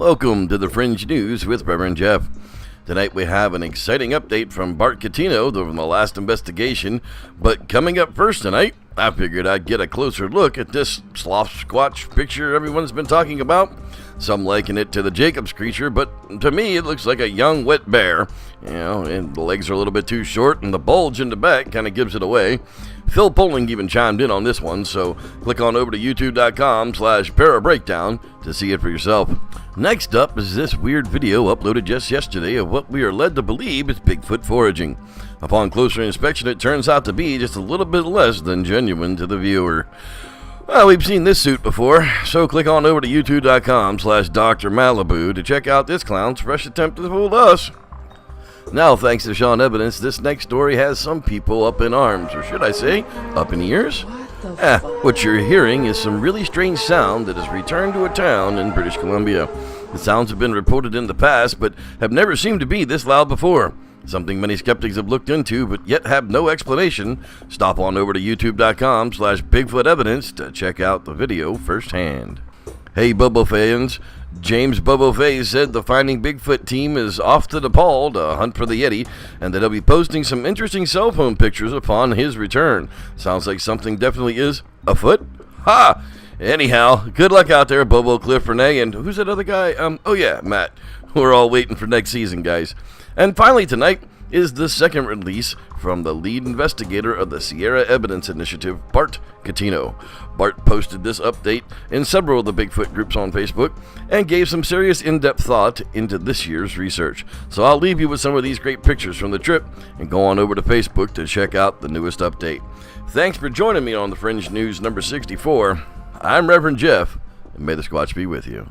Welcome to the Fringe News with Reverend Jeff. Tonight we have an exciting update from Bart Catino from the last investigation, but coming up first tonight, I figured I'd get a closer look at this SlothSquatch picture everyone's been talking about. Some liken it to the Jacob's creature, but to me it looks like a young wet bear. And the legs are a little bit too short, and the bulge in the back kind of gives it away. Phil Poling even chimed in on this one, so click on over to youtube.com/parabreakdown to see it for yourself. Next up is this weird video uploaded just yesterday of what we are led to believe is Bigfoot foraging. Upon closer inspection, it turns out to be just a little bit less than genuine to the viewer. Well, we've seen this suit before, so click on over to youtube.com/Dr. Malibu to check out this clown's fresh attempt to fool us. Now, thanks to Sean Evidence, this next story has some people up in arms, or should I say, up in ears? What you're hearing is some really strange sound that has returned to a town in British Columbia. The sounds have been reported in the past, but have never seemed to be this loud before. Something many skeptics have looked into, but yet have no explanation. Stop on over to youtube.com/Bigfoot Evidence to check out the video firsthand. Hey, Bobo fans. James Bobo Faye said the Finding Bigfoot team is off to Nepal to hunt for the Yeti, and that he'll be posting some interesting cell phone pictures upon his return. Sounds like something definitely is afoot. Ha! Anyhow, good luck out there, Bobo, Cliff, Renee, and who's that other guy? Matt. We're all waiting for next season, guys. And finally tonight is the second release from the lead investigator of the Sierra Evidence Initiative, Bart Catino. Bart posted this update in several of the Bigfoot groups on Facebook and gave some serious in-depth thought into this year's research. So I'll leave you with some of these great pictures from the trip and go on over to Facebook to check out the newest update. Thanks for joining me on the Fringe News number 64. I'm Reverend Jeff, and may the Squatch be with you.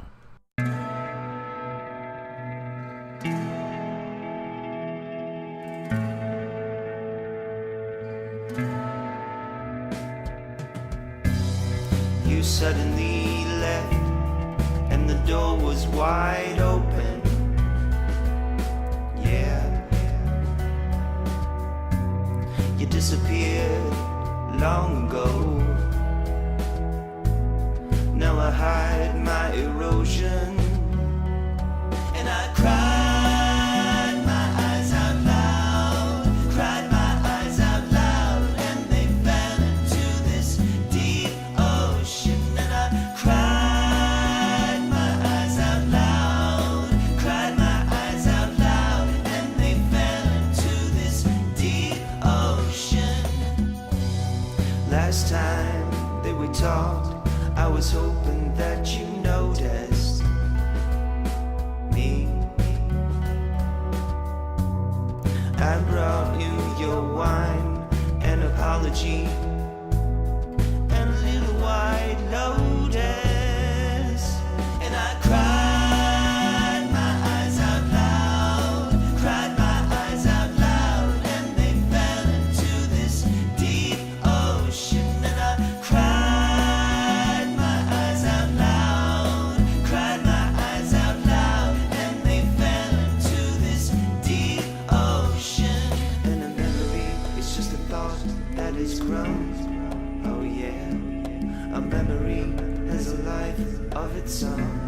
You suddenly left, and the door was wide open. Yeah, you disappeared long ago. Now I hide my erosion, and I cried my eyes out loud, cried my eyes out loud, and they fell into this deep ocean. And I cried my eyes out loud, cried my eyes out loud, and they fell into this deep ocean. Last time that we talked, I was hoping that you noticed me. I brought you your wine, an apology, and a little white lotus. And I cried my eyes out loud, cried my eyes out loud, and they fell into this deep ocean. And I cried my eyes out loud, cried my eyes out loud, and they fell into this deep ocean. And a memory is just a thought that is grown. Oh yeah, a memory has a life of its own.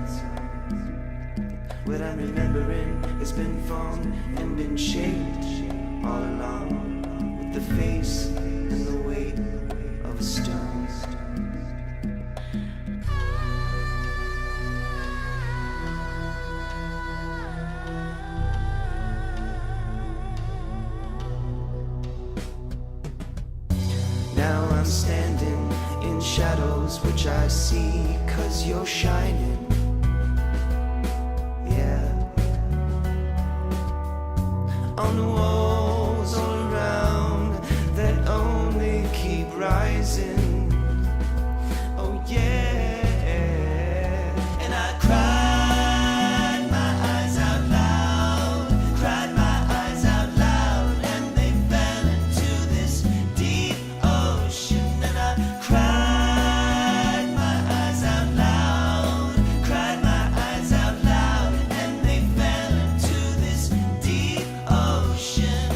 What I'm remembering has been formed and been shaped all along, with the face and the weight of a stone. Now I'm standing in shadows which I see 'cause you're shining. Yeah. On the walls all around that only keep rising. Oh yeah. And I cried my eyes out loud, cried my eyes out loud, and they fell into this deep ocean. And I cried my eyes out loud, cried my eyes out loud, and they fell into this deep ocean.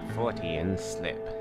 a Fortean slip.